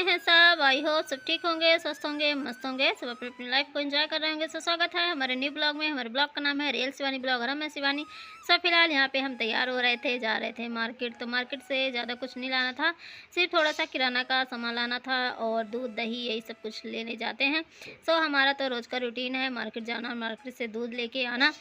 हैं सब। I hope सब ठीक होंगे, स्वस्थ होंगे, मस्त होंगे, सब अपनी अपनी लाइफ को एंजॉय कर रहे होंगे। सो स्वागत है हमारे न्यू ब्लॉग में। हमारे ब्लॉग का नाम है रियल शिवानी ब्लॉग और मैं शिवानी। सो फिलहाल यहाँ पे हम तैयार हो रहे थे, जा रहे थे मार्केट। तो मार्केट से ज़्यादा कुछ नहीं लाना था, सिर्फ थोड़ा सा किराना का सामान लाना था और दूध दही यही सब कुछ लेने जाते हैं। सो हमारा तो रोज़ का रूटीन है मार्केट जाना, मार्केट से दूध लेके आना।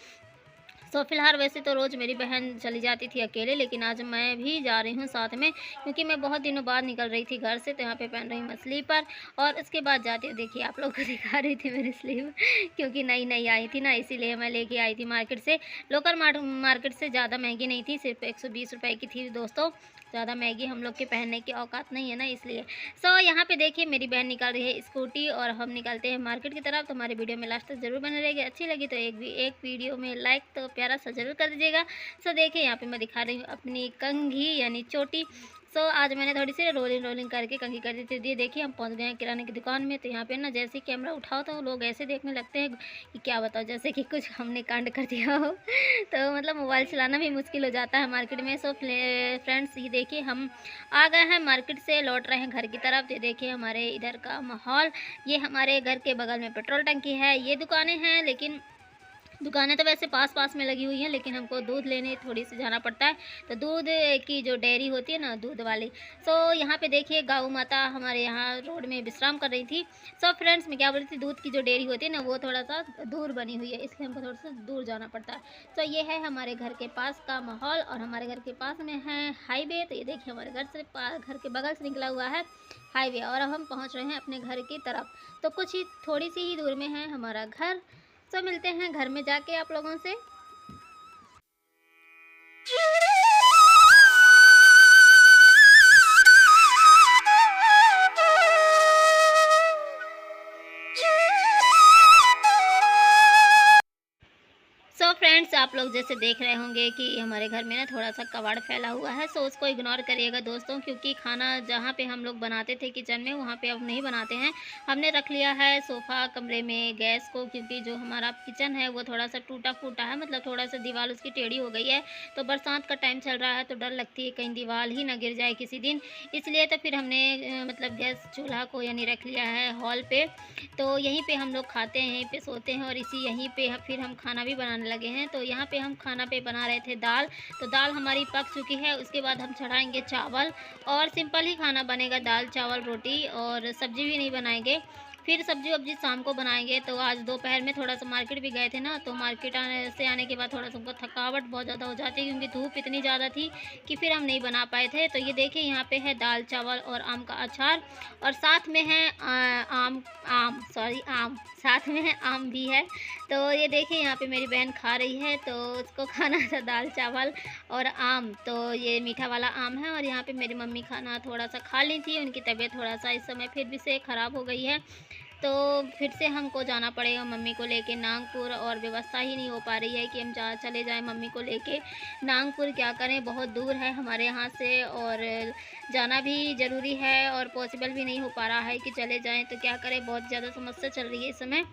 तो फिलहाल वैसे तो रोज़ मेरी बहन चली जाती थी अकेले, लेकिन आज मैं भी जा रही हूँ साथ में, क्योंकि मैं बहुत दिनों बाद निकल रही थी घर से। तो यहाँ पे पहन रही हूँ मैं स्लीपर और उसके बाद जाती हूँ, देखिए आप लोग को दिखा रही थी मेरी स्लीव क्योंकि नई नई आई थी ना, इसीलिए मैं लेके आई थी मार्केट से। लोकल मार्केट से ज़्यादा महंगी नहीं थी, सिर्फ 120 रुपये की थी दोस्तों। ज़्यादा महंगी हम लोग के पहनने की औकात नहीं है ना, इसलिए। सो यहाँ पे देखिए मेरी बहन निकाल रही है स्कूटी और हम निकलते हैं मार्केट की तरफ। तो हमारे वीडियो में लास्ट तक जरूर बने रहेगी। अच्छी लगी तो एक वीडियो में लाइक तो प्यारा सा जरूर कर दीजिएगा। सो देखिए यहाँ पे मैं दिखा रही हूँ अपनी कंघी यानी चोटी। सो आज मैंने थोड़ी सी रोलिंग करके कंघी कर दी थी। ये देखिए हम पहुँच गए हैं किराने की दुकान में। तो यहाँ पे ना जैसे ही कैमरा उठाओ तो लोग ऐसे देखने लगते हैं कि क्या बताओ, जैसे कि कुछ हमने कांड कर दिया हो तो मतलब मोबाइल चलाना भी मुश्किल हो जाता है मार्केट में। सो फ्रेंड्स ये देखिए हम आ गए हैं मार्केट से, लौट रहे हैं घर की तरफ। ये देखिए हमारे इधर का माहौल। ये हमारे घर के बगल में पेट्रोल टंकी है, ये दुकानें हैं, लेकिन दुकानें तो वैसे पास पास में लगी हुई हैं, लेकिन हमको दूध लेने थोड़ी सी जाना पड़ता है। तो दूध की जो डेयरी होती है ना, दूध वाली। सो यहाँ पे देखिए गौ माता हमारे यहाँ रोड में विश्राम कर रही थी। सो फ्रेंड्स मैं क्या बोल रही थी, दूध की जो डेयरी होती है ना वो थोड़ा सा दूर बनी हुई है, इसलिए हमको थोड़ा सा दूर जाना पड़ता है। तो ये है हमारे घर के पास का माहौल और हमारे घर के पास में है हाईवे। तो ये देखिए हमारे घर के बगल से निकला हुआ है हाईवे और अब हम पहुँच रहे हैं अपने घर की तरफ। तो कुछ ही थोड़ी सी ही दूर में है हमारा घर। तो मिलते हैं घर में जाके आप लोगों से। सो फ्रेंड्स आप लोग जैसे देख रहे होंगे कि हमारे घर में ना थोड़ा सा कबाड़ फैला हुआ है। सो उसको इग्नोर करिएगा दोस्तों, क्योंकि खाना जहाँ पे हम लोग बनाते थे किचन में, वहाँ पे अब नहीं बनाते हैं। हमने रख लिया है सोफ़ा कमरे में गैस को, क्योंकि जो हमारा किचन है वो थोड़ा सा टूटा फूटा है, मतलब थोड़ा सा दीवार उसकी टेढ़ी हो गई है। तो बरसात का टाइम चल रहा है तो डर लगती है कहीं दीवार ही ना गिर जाए किसी दिन, इसलिए तो फिर हमने मतलब गैस चूल्हा को यानी रख लिया है हॉल पे। तो यहीं पे हम लोग खाते हैं, यहीं पे सोते हैं और यहीं पे फिर हम खाना भी बनाने लगे हैं। तो यहाँ पे हम खाना पे बना रहे थे दाल। तो दाल हमारी पक चुकी है, उसके बाद हम चढ़ाएंगे चावल और सिंपल ही खाना बनेगा, दाल चावल रोटी, और सब्जी भी नहीं बनाएंगे। फिर सब्जी वब्जी शाम को बनाएंगे। तो आज दोपहर में थोड़ा सा मार्केट भी गए थे ना, तो मार्केट आने के बाद थोड़ा सा हमको थकावट बहुत ज़्यादा हो जाती है, क्योंकि धूप इतनी ज़्यादा थी कि फिर हम नहीं बना पाए थे। तो ये देखिए यहाँ पे है दाल चावल और आम का अचार, और साथ में है आम साथ में है आम भी है। तो ये देखिए यहाँ पे मेरी बहन खा रही है, तो उसको खाना था दाल चावल और आम। तो ये मीठा वाला आम है। और यहाँ पे मेरी मम्मी खाना थोड़ा सा खा ली थी, उनकी तबीयत थोड़ा सा इस समय फिर भी से ख़राब हो गई है। तो फिर से हमको जाना पड़ेगा मम्मी को लेके नागपुर, और व्यवस्था ही नहीं हो पा रही है कि हम चले जाएं मम्मी को लेके नागपुर। क्या करें, बहुत दूर है हमारे यहाँ से और जाना भी ज़रूरी है और पॉसिबल भी नहीं हो पा रहा है कि चले जाएं। तो क्या करें, बहुत ज़्यादा समस्या चल रही है इस समय।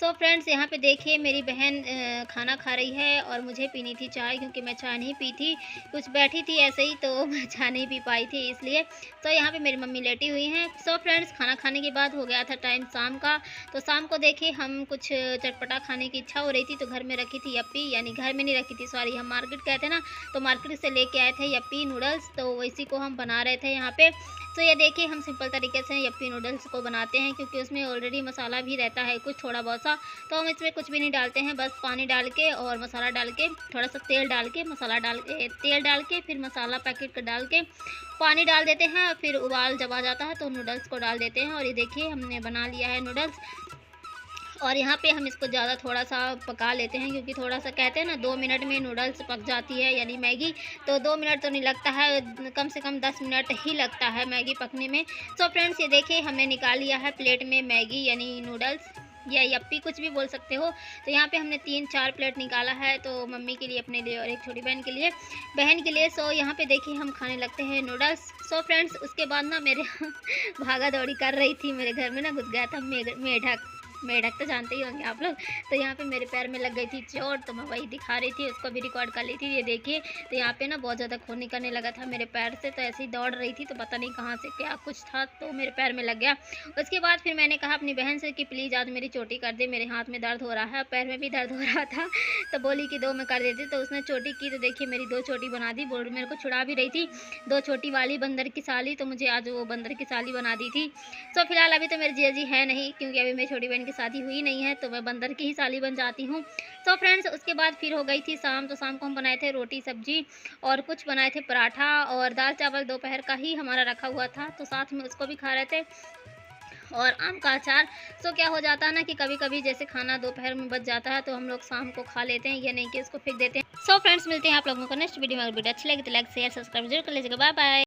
तो फ्रेंड्स यहाँ पे देखिए मेरी बहन खाना खा रही है और मुझे पीनी थी चाय, क्योंकि मैं चाय नहीं पी थी, कुछ बैठी थी ऐसे ही तो मैं चाय नहीं पी पाई थी इसलिए। तो यहाँ पे मेरी मम्मी लेटी हुई हैं। सो फ्रेंड्स खाना खाने के बाद हो गया था टाइम शाम का। तो शाम को देखिए हम कुछ चटपटा खाने की इच्छा हो रही थी, तो घर में रखी थी यप्पी, यानी घर में नहीं रखी थी सॉरी, हम मार्केट गए थे ना, तो मार्केट से लेके आए थे यप्पी नूडल्स। तो इसी को हम बना रहे थे यहाँ पे। तो ये देखिए हम सिंपल तरीके से यप्पी नूडल्स को बनाते हैं, क्योंकि उसमें ऑलरेडी मसाला भी रहता है कुछ थोड़ा बहुत सा। तो हम इसमें कुछ भी नहीं डालते हैं, बस पानी डाल के और मसाला डाल के, थोड़ा सा तेल डाल के, मसाला डाल के, तेल डाल के, फिर मसाला पैकेट का डाल के पानी डाल देते हैं। फिर उबाल जब आ जाता है तो नूडल्स को डाल देते हैं। और ये देखिए हमने बना लिया है नूडल्स। और यहाँ पे हम इसको ज़्यादा थोड़ा सा पका लेते हैं, क्योंकि थोड़ा सा कहते हैं ना 2 मिनट में नूडल्स पक जाती है यानी मैगी। तो 2 मिनट तो नहीं लगता है, कम से कम 10 मिनट ही लगता है मैगी पकने में। सो फ्रेंड्स ये देखिए हमने निकाल लिया है प्लेट में मैगी यानी नूडल्स या यप्पी कुछ भी बोल सकते हो। तो यहाँ पे हमने 3-4 प्लेट निकाला है, तो मम्मी के लिए, अपने लिए और एक छोटी बहन के लिए। सो यहाँ पे देखिए हम खाने लगते हैं नूडल्स। सो फ्रेंड्स उसके बाद ना मेरे भागा दौड़ी कर रही थी, मेरे घर में ना घुस गया था मेढक। मेढक तो जानते ही होंगे आप लोग। तो यहाँ पे मेरे पैर में लग गई थी चोट, तो मैं वही दिखा रही थी, उसको भी रिकॉर्ड कर ली थी। ये देखिए, तो यहाँ पे ना बहुत ज़्यादा खून निकलने लगा था मेरे पैर से, तो ऐसे ही दौड़ रही थी तो पता नहीं कहाँ से क्या कुछ था तो मेरे पैर में लग गया। उसके बाद फिर मैंने कहा अपनी बहन से कि प्लीज़ आज मेरी चोटी कर दे, मेरे हाथ में दर्द हो रहा है, पैर में भी दर्द हो रहा था। तो बोली कि 2 मैं कर देती, तो उसने चोटी की, तो देखिए मेरी 2 चोटी बना दी। बोल मेरे को छुड़ा भी रही थी, 2 छोटी वाली बंदर की साली, तो मुझे आज वो बंदर की साली बना दी थी। तो फिलहाल अभी तो मेरी जीजा जी है नहीं, क्योंकि अभी मेरी छोटी बहन की शादी हुई नहीं है, तो मैं बंदर की ही साली बन जाती हूँ। तो फ्रेंड्स उसके बाद फिर हो गई थी शाम, तो शाम को हम बनाए थे रोटी सब्जी और कुछ बनाए थे पराठा और दाल चावल दोपहर का ही हमारा रखा हुआ था, तो साथ में उसको भी खा रहे थे और आम का अचार। सो क्या हो जाता है ना कि कभी-कभी जैसे खाना दोपहर में बच जाता है तो हम लोग शाम को खा लेते हैं, ये नहीं कि उसको फेंक देते हैं। सो फ्रेंड्स मिलते हैं आप लोगों को नेक्स्ट वीडियो में। अगर वीडियो अच्छी लगी तो लाइक शेयर सब्सक्राइब जरूर कर लीजिएगा। Bye bye.